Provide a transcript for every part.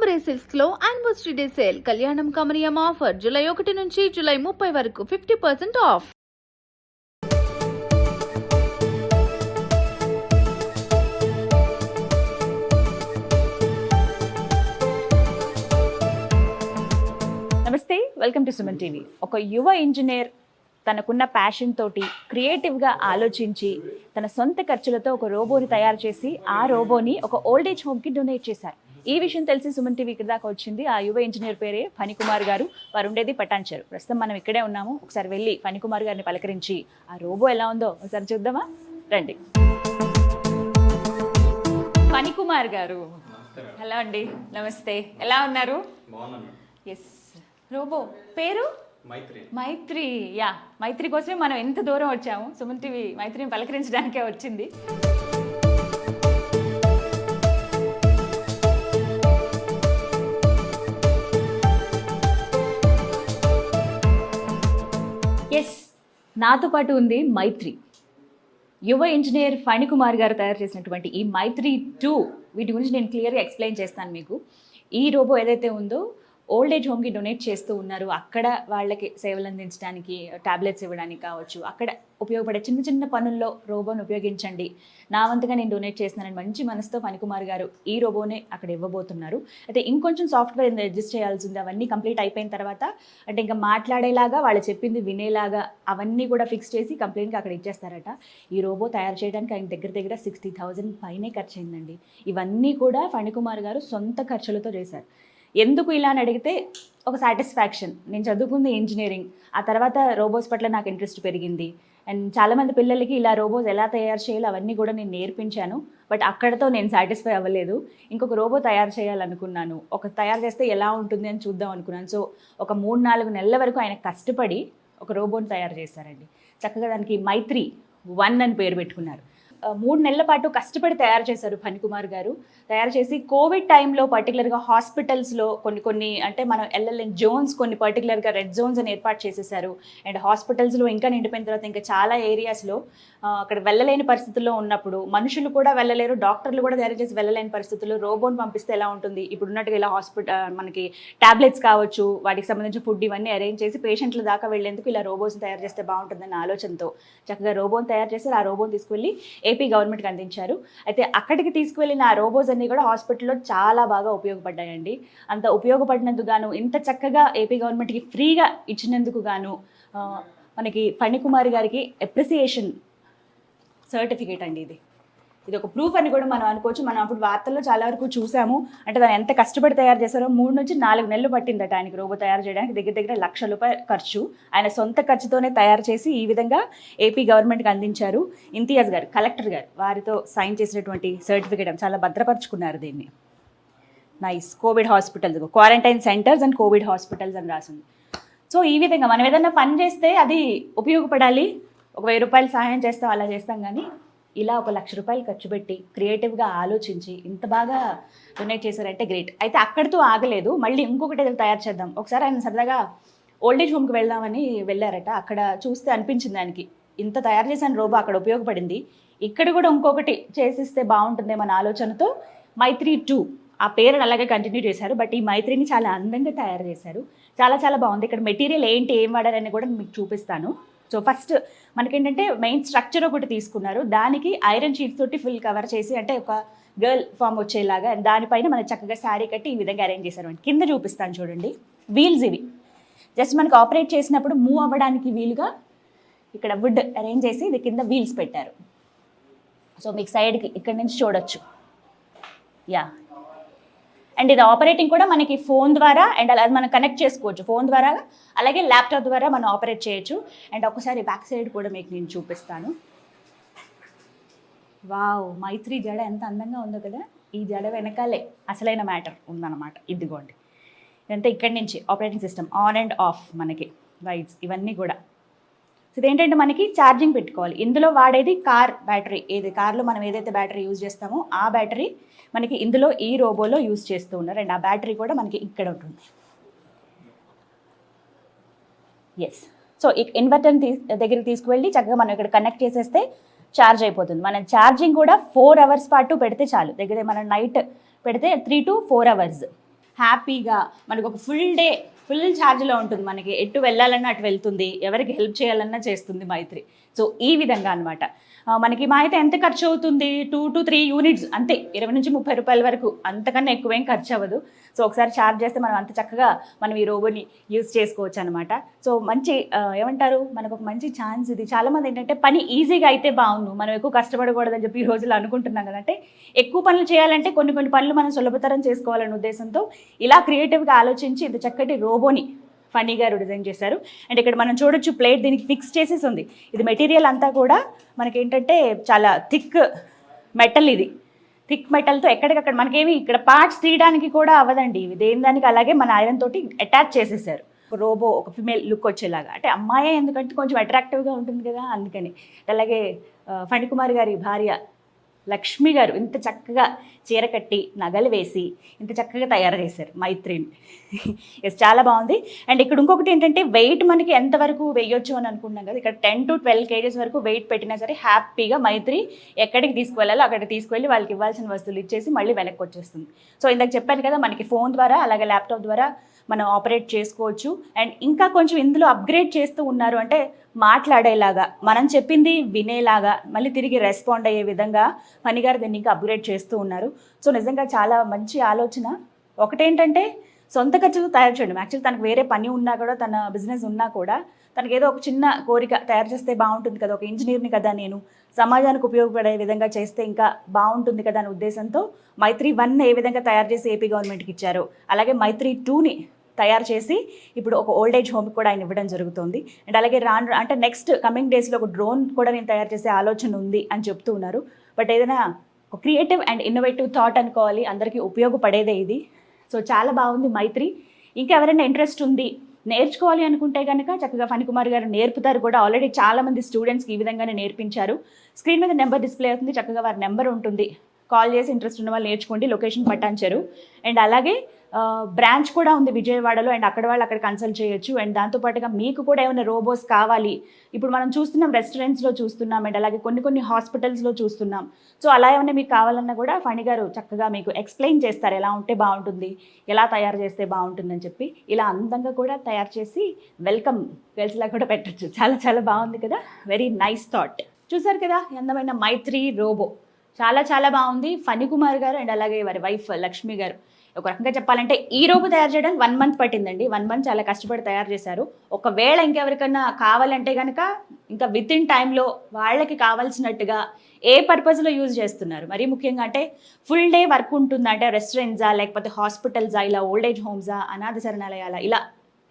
పరంపరే silks లో anniversary day sale కళ్యాణం కమనీయం ఆఫర్ జూలై 1 నుంచి జూలై 30 వరకు 50% ఆఫ్. నమస్తే, వెల్కమ్ టు సుమన్ టీవీ. ఒక యువ ఇంజనీర్ తనకున్న ప్యాషన్ తోటి క్రియేటివ్గా ఆలోచించి తన సొంత ఖర్చులతో ఒక రోబోని తయారు చేసి ఆ రోబోని ఒక ఓల్డ్ ఏజ్ హోమ్కి డొనేట్ చేశారు. ఈ విషయం తెలిసి సుమన్ టీవీ ఇక్కడ దాకా వచ్చింది. ఆ యువ ఇంజనీర్ పేరే ఫణికుమార్ గారు. వారు ఉండేది పటాన్చెరు. ప్రస్తుతం మనం ఇక్కడే ఉన్నాము. ఒకసారి వెళ్ళి ఫణికుమార్ గారిని పలకరించి ఆ రోబో ఎలా ఉందో ఒకసారి చూద్దామా? రండి. ఫణికుమార్ గారు, హలో అండి, నమస్తే. ఎలా ఉన్నారు? ఎస్. రోబో పేరు మైత్రి. యా, మైత్రి కోసమే మనం ఎంత దూరం వచ్చాము. సుమన్ టీవీ మైత్రిని పలకరించడానికే వచ్చింది. ఎస్, నాతో పాటు ఉంది మైత్రి. యువ ఇంజనీర్ ఫణికుమార్ గారు తయారు చేసినటువంటి ఈ మైత్రి 2 వీటి గురించి నేను క్లియర్గా ఎక్స్ప్లెయిన్ చేస్తాను మీకు. ఈ రోబో ఏదైతే ఉందో ఓల్డ్ ఏజ్ హోమ్కి డొనేట్ చేస్తూ ఉన్నారు. అక్కడ వాళ్ళకి సేవలు అందించడానికి, టాబ్లెట్స్ ఇవ్వడానికి కావచ్చు, అక్కడ ఉపయోగపడే చిన్న చిన్న పనుల్లో రోబోని ఉపయోగించండి, నా వంతుగా నేను డొనేట్ చేస్తున్నానని మంచి మనసుతో ఫణికుమార్ గారు ఈ రోబోనే అక్కడ ఇవ్వబోతున్నారు. అయితే ఇంకొంచెం సాఫ్ట్వేర్ అడ్జస్ట్ చేయాల్సి ఉంది. అవన్నీ కంప్లీట్ అయిపోయిన తర్వాత అంటే ఇంకా మాట్లాడేలాగా, వాళ్ళు చెప్పింది వినేలాగా అవన్నీ కూడా ఫిక్స్ చేసి కంప్లీట్గా అక్కడ ఇచ్చేస్తారట. ఈ రోబో తయారు చేయడానికి ఆయన దగ్గర 60,000 పైనే ఖర్చు అయిందండి. ఇవన్నీ కూడా ఫణికుమార్ గారు సొంత ఖర్చులతో చేశారు. ఎందుకు ఇలా అని అడిగితే ఒక సాటిస్ఫాక్షన్. నేను చదువుకుంది ఇంజనీరింగ్, ఆ తర్వాత రోబోస్ పట్ల నాకు ఇంట్రెస్ట్ పెరిగింది. అండ్ చాలామంది పిల్లలకి ఇలా రోబోస్ ఎలా తయారు చేయాలో అవన్నీ కూడా నేను నేర్పించాను. బట్ అక్కడతో నేను సాటిస్ఫై అవ్వలేదు. ఇంకొక రోబో తయారు చేయాలనుకున్నాను. తయారు చేస్తే ఎలా ఉంటుంది అని చూద్దాం అనుకున్నాను. సో ఒక 3-4 నెలల వరకు ఆయన కష్టపడి ఒక రోబోని తయారు చేశారండి. చక్కగా దానికి మైత్రి 1 అని పేరు పెట్టుకున్నారు. 3 నెలల పాటు కష్టపడి తయారు చేశారు ఫణికుమార్ గారు. తయారు చేసి కోవిడ్ టైంలో పర్టికులర్గా హాస్పిటల్స్లో కొన్ని అంటే మనం ఎల్ఎల్ఎన్ జోన్స్, కొన్ని పర్టికులర్గా రెడ్ జోన్స్ అని ఏర్పాటు చేసేసారు. అండ్ హాస్పిటల్స్లో ఇంకా నిండిపోయిన తర్వాత ఇంకా చాలా ఏరియాస్లో అక్కడ వెళ్ళలేని పరిస్థితుల్లో ఉన్నప్పుడు, మనుషులు కూడా వెళ్ళలేరు, డాక్టర్లు కూడా తయారు చేసి వెళ్ళలేని పరిస్థితుల్లో రోబోని పంపిస్తే ఎలా ఉంటుంది, ఇప్పుడు ఉన్నట్టుగా ఇలా మనకి టాబ్లెట్స్ కావచ్చు, వాటికి సంబంధించిన ఫుడ్ ఇవన్నీ అరేంజ్ చేసి పేషెంట్ల దాకా వెళ్ళేందుకు ఇలా రోబోస్ని తయారు చేస్తే బాగుంటుందన్న ఆలోచనతో చక్కగా రోబోని తయారు చేసి ఆ రోబోని తీసుకువెళ్ళి ఏపీ గవర్నమెంట్కి అందించారు. అయితే అక్కడికి తీసుకువెళ్ళిన ఆ రోబోస్ అన్నీ కూడా హాస్పిటల్లో చాలా బాగా ఉపయోగపడ్డాయండి. అంత ఉపయోగపడినందుకు గాను, ఇంత చక్కగా ఏపీ గవర్నమెంట్కి ఫ్రీగా ఇచ్చినందుకు గాను మనకి ఫణికుమార్ గారికి అప్రిసియేషన్ సర్టిఫికేట్ అండి. ఇది ఒక ప్రూఫ్ అని కూడా మనం అనుకోవచ్చు. మనం అప్పుడు వార్తల్లో చాలా వరకు చూసాము. అంటే దాన్ని ఎంత కష్టపడి తయారు చేశారో. 3 నుంచి 4 నెలలు పట్టిందట ఆయనకి రోబో తయారు చేయడానికి. దగ్గర ₹1,00,000 ఖర్చు. ఆయన సొంత ఖర్చుతోనే తయారు చేసి ఈ విధంగా ఏపీ గవర్నమెంట్కి అందించారు. ఇంతియాజ్ గారు, కలెక్టర్ గారు, వారితో సైన్ చేసినటువంటి సర్టిఫికేట్ చాలా భద్రపరుచుకున్నారు దీన్ని. Nice. Covid hospitals, quarantine centres and Covid hospitals అని రాసింది. సో ఈ విధంగా మనం ఏదైనా పని చేస్తే అది ఉపయోగపడాలి. ఒక ₹1,000 సహాయం చేస్తాం, అలా చేస్తాం. కానీ ఇలా ₹1,00,000 ఖర్చు పెట్టి క్రియేటివ్గా ఆలోచించి ఇంత బాగా డొనేట్ చేశారంటే గ్రేట్. అయితే అక్కడితో ఆగలేదు, మళ్ళీ ఇంకొకటి ఏదైనా తయారు చేద్దాం. ఒకసారి ఆయన సరదాగా ఓల్డ్ ఏజ్ హోమ్కి వెళ్దామని వెళ్ళారట. అక్కడ చూస్తే అనిపించింది ఆయనకి, ఇంత తయారు చేసిన రోబో అక్కడ ఉపయోగపడింది, ఇక్కడ కూడా ఇంకొకటి చేసిస్తే బాగుంటుందేమన్న ఆలోచనతో మైత్రి 2 ఆ పేరుని అలాగే కంటిన్యూ చేశారు. బట్ ఈ మైత్రిని చాలా అందంగా తయారు చేశారు. చాలా బాగుంది. ఇక్కడ మెటీరియల్ ఏంటి, ఏం వాడారని కూడా మీకు చూపిస్తాను. సో ఫస్ట్ మనకేంటంటే మెయిన్ స్ట్రక్చర్ ఒకటి తీసుకున్నారు. దానికి ఐరన్ షీట్స్ తోటి ఫుల్ కవర్ చేసి, అంటే ఒక గర్ల్ ఫామ్ వచ్చేలాగా, దానిపైన మనకి చక్కగా శారీ కట్టి ఈ విధంగా అరేంజ్ చేశారు. కింద చూపిస్తాను చూడండి. వీల్స్ ఇవి జస్ట్ మనకు ఆపరేట్ చేసినప్పుడు మూవ్ అవ్వడానికి వీలుగా ఇక్కడ వుడ్ అరేంజ్ చేసి ఇది కింద వీల్స్ పెట్టారు. సో మీకు సైడ్కి ఇక్కడ నుంచి చూడొచ్చు. యా, అండ్ ఇది ఆపరేటింగ్ కూడా మనకి ఫోన్ ద్వారా, అండ్ అలా మనం కనెక్ట్ చేసుకోవచ్చు ఫోన్ ద్వారా, అలాగే ల్యాప్టాప్ ద్వారా మనం ఆపరేట్ చేయొచ్చు. అండ్ ఒకసారి బ్యాక్ సైడ్ కూడా మీకు నేను చూపిస్తాను. వావ్, మైత్రి జడ ఎంత అందంగా ఉందో కదా. ఈ జడ వెనకాలే అసలైన మ్యాటర్ ఉందన్నమాట. ఇదిగోండి, ఇదంతా ఇక్కడి నుంచి operating system, on and of, మనకి లైట్స్ ఇవన్నీ కూడా. సో ఇదేంటంటే మనకి ఛార్జింగ్ పెట్టుకోవాలి. ఇందులో వాడేది కార్ బ్యాటరీ. కార్లో మనం ఏదైతే బ్యాటరీ యూజ్ చేస్తామో ఆ బ్యాటరీ మనకి ఇందులో ఈ రోబోలో యూజ్ చేస్తూ ఉన్నారు. అండ్ ఆ బ్యాటరీ కూడా మనకి ఇక్కడ ఉంటుంది. ఎస్. సో ఇన్వర్టర్ దగ్గరికి తీసుకువెళ్ళి చక్కగా మనం ఇక్కడ కనెక్ట్ చేసేస్తే ఛార్జ్ అయిపోతుంది. మన ఛార్జింగ్ కూడా 4 అవర్స్ పాటు పెడితే చాలు. దగ్గర మనం నైట్ పెడితే 3 to 4 అవర్స్. హ్యాపీగా మనకు ఒక ఫుల్ ఛార్జ్లో ఉంటుంది. మనకి ఎటు వెళ్ళాలన్నా అటు వెళ్తుంది, ఎవరికి హెల్ప్ చేయాలన్నా చేస్తుంది మైత్రి. సో ఈ విధంగా అనమాట. మనకి మా అయితే ఎంత ఖర్చు అవుతుంది, 2 to 3 యూనిట్స్ అంతే, 20 నుంచి 30 రూపాయల వరకు, అంతకన్నా ఎక్కువేం ఖర్చు అవ్వదు. సో ఒకసారి ఛార్జ్ చేస్తే మనం అంత చక్కగా మనం ఈ రోబోని యూజ్ చేసుకోవచ్చు అనమాట. సో మంచి ఏమంటారు, మనకు ఒక మంచి ఛాన్స్ ఇది. చాలామంది ఏంటంటే పని ఈజీగా అయితే బాగుండు, మనం ఎక్కువ కష్టపడకూడదని చెప్పి ఈ రోజుల్లో అనుకుంటున్నాం కదంటే, ఎక్కువ పనులు చేయాలంటే కొన్ని పనులు మనం సులభతరం చేసుకోవాలనే ఉద్దేశంతో ఇలా క్రియేటివ్గా ఆలోచించి ఇంత చక్కటి రోబోని ఫనీ గారు డిజైన్ చేశారు. అండ్ ఇక్కడ మనం చూడొచ్చు ప్లేట్ దీనికి ఫిక్స్ చేసేసి ఉంది. ఇది మెటీరియల్ అంతా కూడా మనకి ఏంటంటే చాలా థిక్ మెటల్. ఇది థిక్ మెటల్తో ఎక్కడికక్కడ మనకేమి ఇక్కడ పార్ట్స్ తీయడానికి కూడా అవ్వదండి. ఇవి దేని దానికి అలాగే మన ఐరన్ తోటి అటాచ్ చేసేసారు. రోబో ఒక ఫిమేల్ లుక్ వచ్చేలాగా, అంటే అమ్మాయే ఎందుకంటే కొంచెం అట్రాక్టివ్గా ఉంటుంది కదా అందుకని. అలాగే ఫణికుమార్ గారి భార్య లక్ష్మి గారు ఇంత చక్కగా చీర కట్టి నగలు వేసి ఇంత చక్కగా తయారు చేశారు మైత్రిని. ఎస్, చాలా బాగుంది. అండ్ ఇక్కడ ఇంకొకటి ఏంటంటే వెయిట్ మనకి ఎంతవరకు వేయొచ్చు అని అనుకున్నాం కదా, ఇక్కడ 10 to 12 kgs వరకు వెయిట్ పెట్టినా సరే హ్యాపీగా మైత్రి ఎక్కడికి తీసుకువెళ్ళాలో అక్కడికి తీసుకువెళ్ళి వాళ్ళకి ఇవ్వాల్సిన వస్తువులు ఇచ్చేసి మళ్ళీ వెనక్కి వచ్చేస్తుంది. సో ఇందాక చెప్పాను కదా, మనకి ఫోన్ ద్వారా అలాగే ల్యాప్టాప్ ద్వారా మనం ఆపరేట్ చేసుకోవచ్చు. అండ్ ఇంకా కొంచెం ఇందులో అప్గ్రేడ్ చేస్తూ ఉన్నారు, అంటే మాట్లాడేలాగా, మనం చెప్పింది వినేలాగా, మళ్ళీ తిరిగి రెస్పాండ్ అయ్యే విధంగా ఫణి గారు దీన్ని ఇంకా అప్గ్రేడ్ చేస్తూ ఉన్నారు. సో నిజంగా చాలా మంచి ఆలోచన. ఒకటేంటంటే సొంత ఖర్చులు తయారు చేయడం. యాక్చువల్లీ తనకు వేరే పని ఉన్నా కూడా, తన బిజినెస్ ఉన్నా కూడా తనకి ఏదో ఒక చిన్న కోరిక తయారు చేస్తే బాగుంటుంది కదా, ఒక ఇంజనీర్ని కదా నేను, సమాజానికి ఉపయోగపడే విధంగా చేస్తే ఇంకా బాగుంటుంది కదా అనే ఉద్దేశంతో మైత్రి 1 ఏ విధంగా తయారు చేసి ఏపీ గవర్నమెంట్కి ఇచ్చారో, అలాగే మైత్రి 2ని తయారు చేసి ఇప్పుడు ఒక ఓల్డ్ ఏజ్ హోమ్కి కూడా ఆయన ఇవ్వడం జరుగుతుంది. అండ్ అలాగే అంటే నెక్స్ట్ కమింగ్ డేస్లో ఒక డ్రోన్ కూడా నేను తయారు చేసే ఆలోచన ఉంది అని చెప్తూ ఉన్నారు. బట్ ఏదైనా ఒక క్రియేటివ్ అండ్ ఇన్నోవేటివ్ థాట్ అనుకోవాలి, అందరికీ ఉపయోగపడేదే ఇది. సో చాలా బాగుంది మైత్రి. ఇంకా ఎవరైనా ఇంట్రెస్ట్ ఉంది నేర్చుకోవాలి అనుకుంటే కనుక చక్కగా ఫణికుమార్ గారు నేర్పుతారు కూడా. ఆల్రెడీ చాలామంది స్టూడెంట్స్కి ఈ విధంగానే నేర్పించారు. స్క్రీన్ మీద నెంబర్ డిస్ప్లే అవుతుంది, చక్కగా వారి నెంబర్ ఉంటుంది, కాల్ చేసి ఇంట్రెస్ట్ ఉన్న వాళ్ళు నేర్చుకోండి. లొకేషన్ పట్టాంచారు. అండ్ అలాగే బ్రాంచ్ కూడా ఉంది విజయవాడలో, అండ్ అక్కడ వాళ్ళు అక్కడ కన్సల్ట్ చేయొచ్చు. అండ్ దాంతోపాటుగా మీకు కూడా ఏమైనా రోబోస్ కావాలి, ఇప్పుడు మనం చూస్తున్నాం రెస్టారెంట్స్లో చూస్తున్నాం, అండ్ అలాగే కొన్ని హాస్పిటల్స్లో చూస్తున్నాం. సో అలా ఏమైనా మీకు కావాలన్నా కూడా ఫణి గారు చక్కగా మీకు ఎక్స్ప్లెయిన్ చేస్తారు, ఎలా ఉంటే బాగుంటుంది, ఎలా తయారు చేస్తే బాగుంటుందని చెప్పి. ఇలా అందంగా కూడా తయారు చేసి వెల్కమ్ గర్ల్స్లా కూడా పెట్టచ్చు. చాలా చాలా బాగుంది కదా, వెరీ నైస్ థాట్. చూసారు కదా అందమైన మైత్రి రోబో, చాలా బాగుంది. ఫణికుమార్ గారు అండ్ అలాగే వారి వైఫ్ లక్ష్మి గారు ఒక రకంగా చెప్పాలంటే ఈ రోబో తయారు చేయడానికి 1 month పట్టిందండి. 1 month చాలా కష్టపడి తయారు చేశారు. ఒకవేళ ఇంకెవరికన్నా కావాలంటే కనుక ఇంకా విత్ ఇన్ టైంలో వాళ్ళకి కావాల్సినట్టుగా ఏ పర్పస్లో యూజ్ చేస్తున్నారు, మరీ ముఖ్యంగా అంటే ఫుల్ డే వర్క్ ఉంటుందా, అంటే రెస్టారెంట్సా లేకపోతే హాస్పిటల్సా, ఇలా ఓల్డ్ ఏజ్ హోమ్సా, అనాథ శరణాలయాల, ఇలా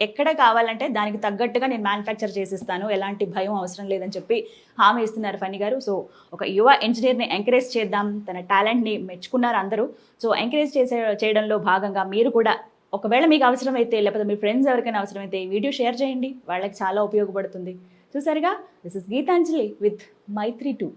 ఎక్కడ కావాలంటే దానికి తగ్గట్టుగా నేను మ్యానుఫ్యాక్చర్ చేసిస్తాను, ఎలాంటి భయం అవసరం లేదని చెప్పి హామీ ఇస్తున్నారు ఫణి గారు. సో ఒక యువ ఇంజనీర్ని ఎంకరేజ్ చేద్దాం, తన టాలెంట్ని మెచ్చుకున్నారు అందరూ. సో ఎంకరేజ్ చేయడంలో భాగంగా మీరు కూడా ఒకవేళ మీకు అవసరమైతే, లేకపోతే మీ ఫ్రెండ్స్ ఎవరికైనా అవసరమైతే ఈ వీడియో షేర్ చేయండి, వాళ్ళకి చాలా ఉపయోగపడుతుంది. చూసారుగా, this is Geetanjali with Maitri 2.